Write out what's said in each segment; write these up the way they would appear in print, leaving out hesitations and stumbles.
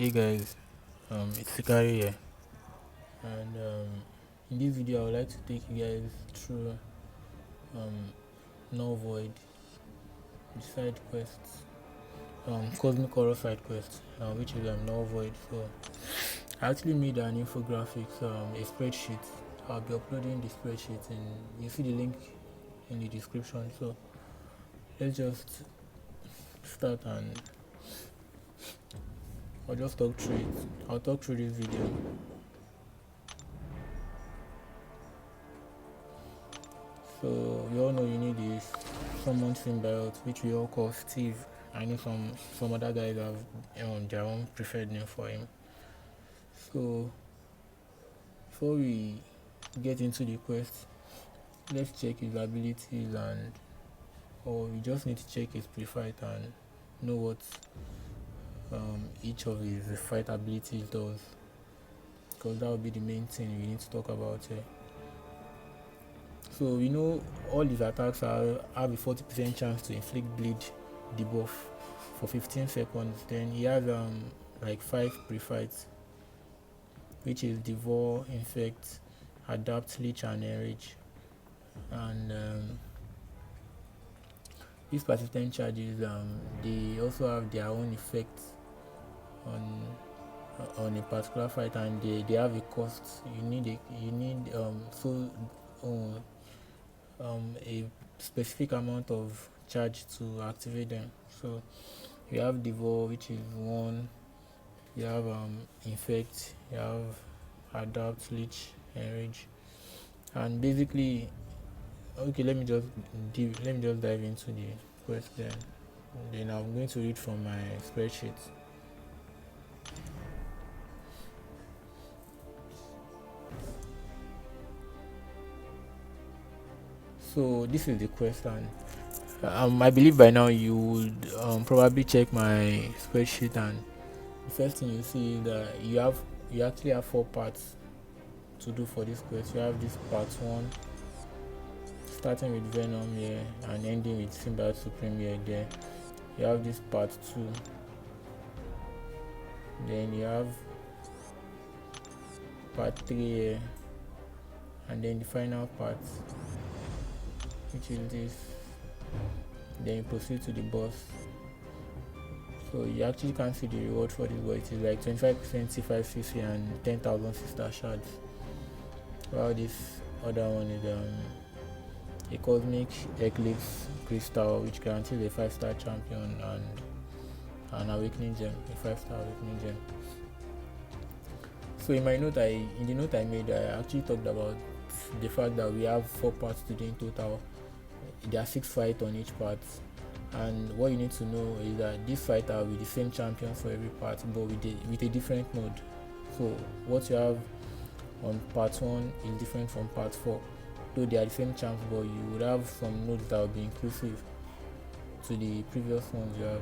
Hey guys, it's Sikari here, and in this video I would like to take you guys through um, Null Void, the side quests, Cosmic Horror side quest, which is Null Void. So I actually made an infographics, a spreadsheet. I'll be uploading the spreadsheet, and you see the link in the description. So let's just start, and I'll just talk through it. I'll talk through this video. So we all know you need this summon symbiote, which we all call Steve. I know some other guys have their own preferred name for him. So before we get into the quest, let's check his abilities, or we just need to check his pre-fight and know what each of his fight abilities does, because that will be the main thing we need to talk about here. So we know all his attacks have a 40% chance to inflict bleed debuff for 15 seconds. Then he has like 5 pre-fights, which is Devour, Infect, Adapt, Leech, and Enrage. And these persistent charges, they also have their own effects on a particular fight, and they have a cost. You need a specific amount of charge to activate them. So you have Devour, which is 1, you have Infect, you have Adapt, Leech, Enrage, and basically, okay, let me just dive into the quest. Then I'm going to read from my spreadsheet. So this is the quest, and I believe by now you would probably check my spreadsheet, and the first thing you see is that you actually have 4 parts to do for this quest. You have this part 1, starting with Venom here and ending with Symbiote Supreme here. There you have this part 2, then you have part 3 here, and then the final part, which is this. Then you proceed to the boss. So you actually can't see the reward for this, but it is like 25% C5 CC and 10,000 sister shards. While this other one is a Cosmic Eclipse Crystal, which guarantees a 5-star champion and an Awakening Gem, a 5-star Awakening Gem. So in the note I made, I actually talked about the fact that we have 4 parts to do in total. There are 6 fights on each part, and what you need to know is that this fight will be the same champion for every part, but with a different mode. So what you have on part 1 is different from part 4, though they are the same champs, but you would have some nodes that will be inclusive to the previous ones you have.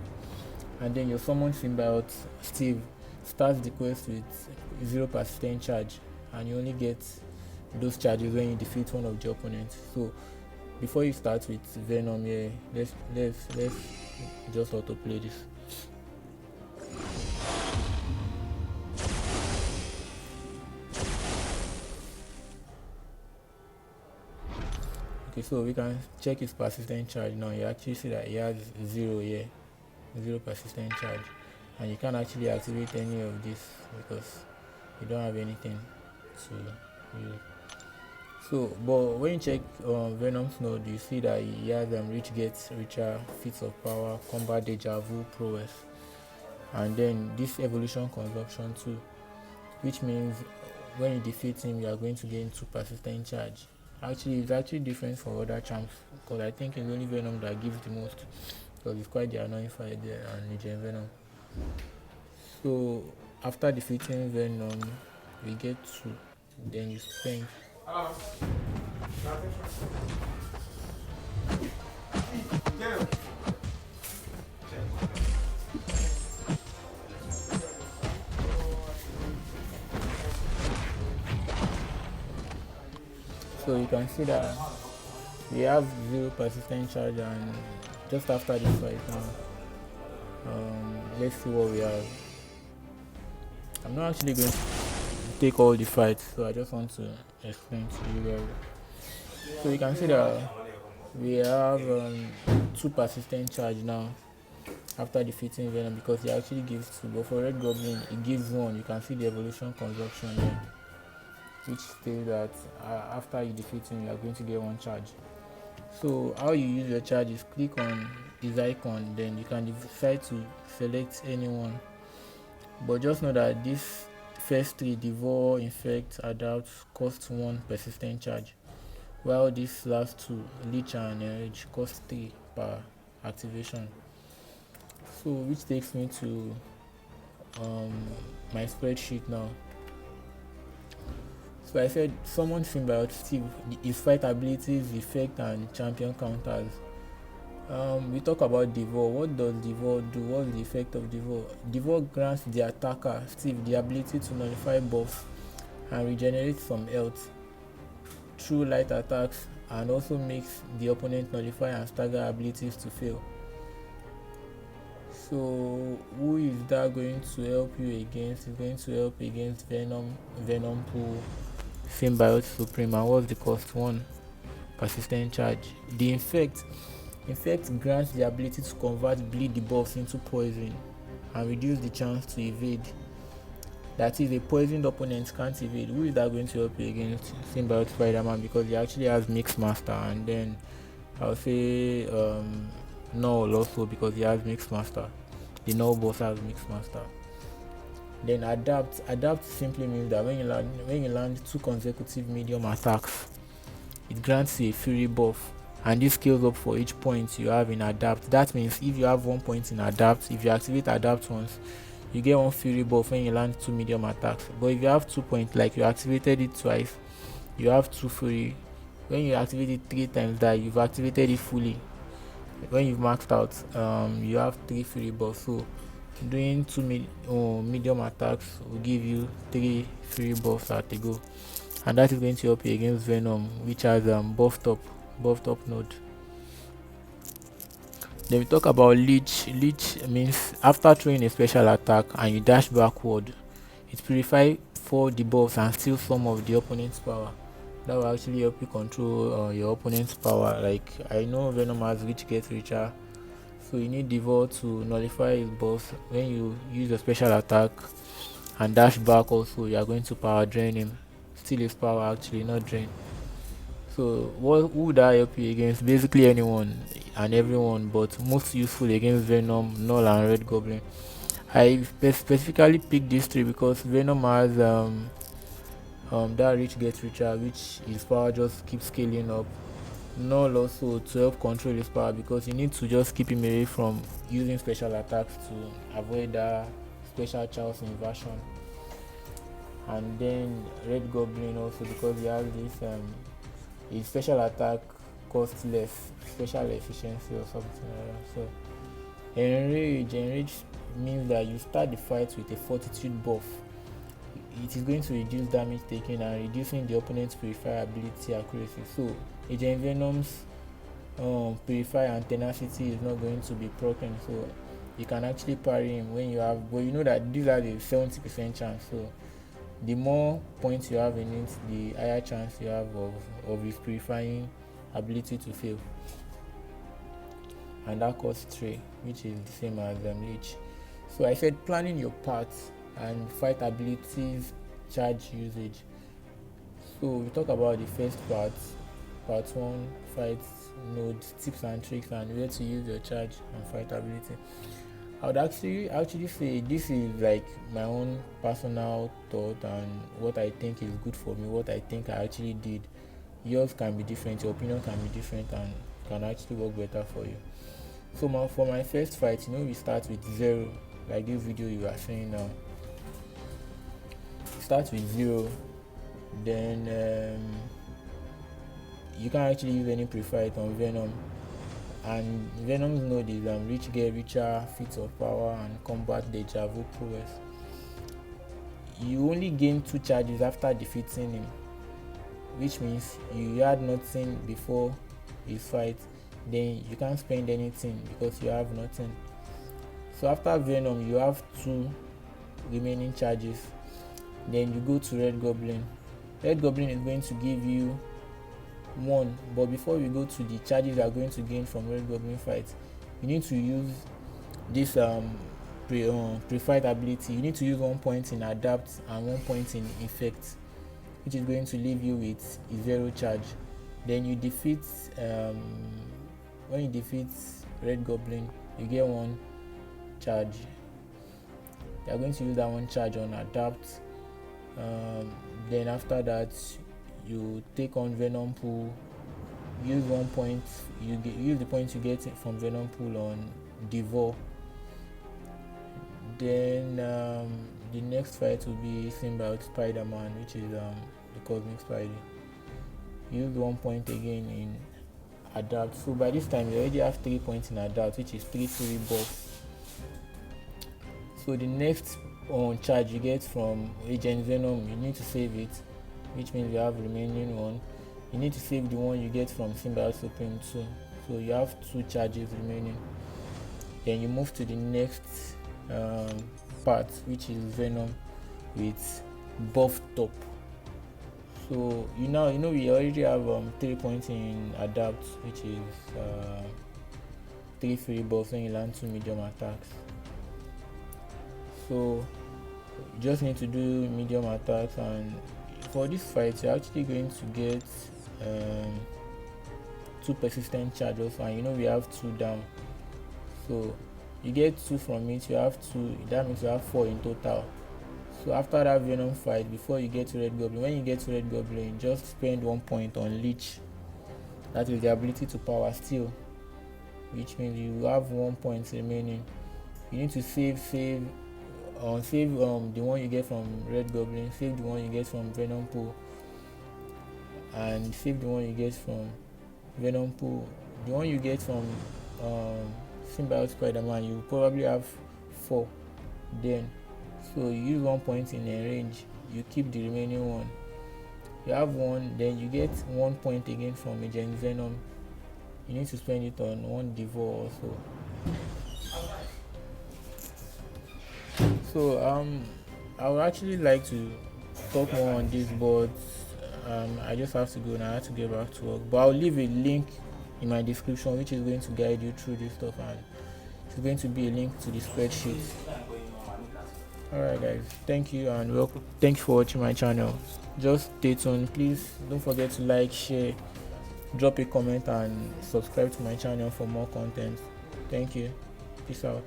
And then your summon symbiote Steve starts the quest with 0 persistent charge, and you only get those charges when you defeat one of the opponents. So before you start with Venom here, let's just autoplay this. Okay, so we can check his persistent charge now. You actually see that he has 0 here, 0 persistent charge, and you can't actually activate any of this because you don't have anything to use. So, but when you check Venom's node, you see that he has Rich Gets, Richer, Feats of Power, Combat Deja Vu, Prowess, and then this Evolution Consumption too, which means when you defeat him, you are going to gain 2 persistent charge. Actually, it's actually different from other champs, because I think it's only Venom that gives the most, because it's quite the annoying fight there, and Legend Venom. So after defeating Venom, we get 2, then you spend. So you can see that we have 0 persistent charge, and just after this fight now, let's see what we have. I'm not actually going to take all the fights, so I just want to explain to you guys. So you can see that we have 2 persistent charge now after defeating Venom, because he actually gives 2, but for Red Goblin it gives 1. You can see the evolution consumption there, which states that after you defeat him you are going to get 1 charge. So how you use your charge is click on his icon, then you can decide to select anyone, but just know that this first 3, Devour, Infect, Adapt, cost 1 persistent charge, while these last 2, Leech and Enrage, cost 3 per activation. So which takes me to my spreadsheet now. So I said summon Symbiote Steve, his fight abilities, effect and champion counters. We talk about Devour. What does Devour do? What's the effect of Devour? Devour grants the attacker Steve the ability to nullify buffs and regenerate some health through light attacks, and also makes the opponent nullify and stagger abilities to fail. So who is that going to help you against? It's going to help against Venom, Venom Pool, Symbiote Supreme, and what's the cost? 1 persistent charge. The Infect grants the ability to convert bleed debuffs into poison and reduce the chance to evade. That is, a poisoned opponent can't evade. Who is that going to help you against Symbiote Spider-Man? Because he actually has Mix Master, and then I'll say Knull also, because he has Mix Master. The Knull boss has Mix Master. Then Adapt simply means that when you land 2 consecutive medium attacks, it grants you a Fury buff, and this scales up for each point you have in Adapt. That means if you have 1 point in Adapt, if you activate Adapt once, you get 1 Fury buff when you land 2 medium attacks. But if you have 2 points, like you activated it twice, you have 2 Fury. When you activate it 3 times, that you've activated it fully. When you've maxed out, you have 3 Fury buffs. So doing 2 medium attacks will give you 3 Fury buffs at a go, and that is going to help you against Venom, which has buffed up node. Then we talk about Leech. Leech means after throwing a special attack and you dash backward, it purifies 4 debuffs and steals some of the opponent's power. That will actually help you control your opponent's power. Like, I know Venom has Reach Get Richer, so you need Devour to nullify his buffs. When you use a special attack and dash back also, you are going to power drain him. Steal his power, actually, not drain. So who would that help you against? Basically anyone and everyone, but most useful against Venom, Knull and Red Goblin. I specifically picked these 3 because Venom has that Reach Get Richer, which his power just keeps scaling up. Knull also to help control his power, because you need to just keep him away from using special attacks to avoid that special Charles inversion. And then Red Goblin also, because he has this his special attack costs less, special efficiency or something like that. So Enrage means that you start the fight with a Fortitude buff. It is going to reduce damage taken and reducing the opponent's Purify ability accuracy. So Agent Venom's Purify and Tenacity is not going to be broken, so you can actually parry him when you have, but you know that these are the 70% chance, so the more points you have in it, the higher chance you have of his purifying ability to fail. And that costs 3, which is the same as Leech. So I said planning your parts and fight abilities, charge usage. So we talk about the first part 1, fight nodes, tips and tricks, and where to use your charge and fight ability. I would actually say this is like my own personal thought and what I think is good for me, what I think I actually did. Yours can be different, your opinion can be different, and can actually work better for you. So for my first fight, we start with 0, like this video you are seeing now. Start with 0, then you can actually use any pre-fight on Venom, and Venom's node is Reach Get Richer, Feats of Power, and Combat Deja Vu Prowess. You only gain 2 charges after defeating him, which means you had nothing before his fight, then you can't spend anything because you have nothing. So after Venom you have 2 remaining charges. Then you go to Red Goblin. Red Goblin is going to give you 1, but before we go to the charges you are going to gain from Red Goblin fight, you need to use this pre-fight ability. You need to use 1 point in adapt and 1 point in effect, which is going to leave you with 0 charge. Then you defeat when you defeat Red Goblin, you get 1 charge. You are going to use that 1 charge on adapt. Then after that, you take on Venom pool. Use 1 point. Use the points you get from Venom pool on Devour. Then the next fight will be Symbiote Spider-Man, which is the Cosmic Spidey. Use 1 point again in adapt. So by this time you already have 3 points in adapt, which is 3 free buffs. So the next charge you get from Agent Venom, you need to save it, which means you have remaining 1. You need to save the one you get from Symbiote Supreme 2. So you have 2 charges remaining. Then you move to the next part, which is Venom with buff top. So you know we already have 3 points in adapt, which is 3 free buffs when you land 2 medium attacks. So you just need to do medium attacks, and for this fight you're actually going to get 2 persistent charges, and we have 2 down, so you get 2 from it. You have 2, that means you have 4 in total. So after that Venom fight, before you get to Red Goblin, when you get to Red Goblin, just spend 1 point on Leech. That is the ability to power steal, which means you have 1 point remaining. You need to save the one you get from Red Goblin, save the one you get from Venom pool, and save the one you get from Venom pool. The one you get from Symbiote Spider-Man, you probably have 4 then. So you use 1 point in a range, you keep the remaining 1. You have 1, then you get 1 point again from Agent Venom. You need to spend it on 1 Devour also. So I would actually like to talk more on this, but I just have to go now. I have to get back to work, but I'll leave a link in my description which is going to guide you through this stuff, and it's going to be a link to the spreadsheet. Alright guys, thank you and welcome. Thank you for watching my channel. Just stay tuned. Please don't forget to like, share, drop a comment, and subscribe to my channel for more content. Thank you. Peace out.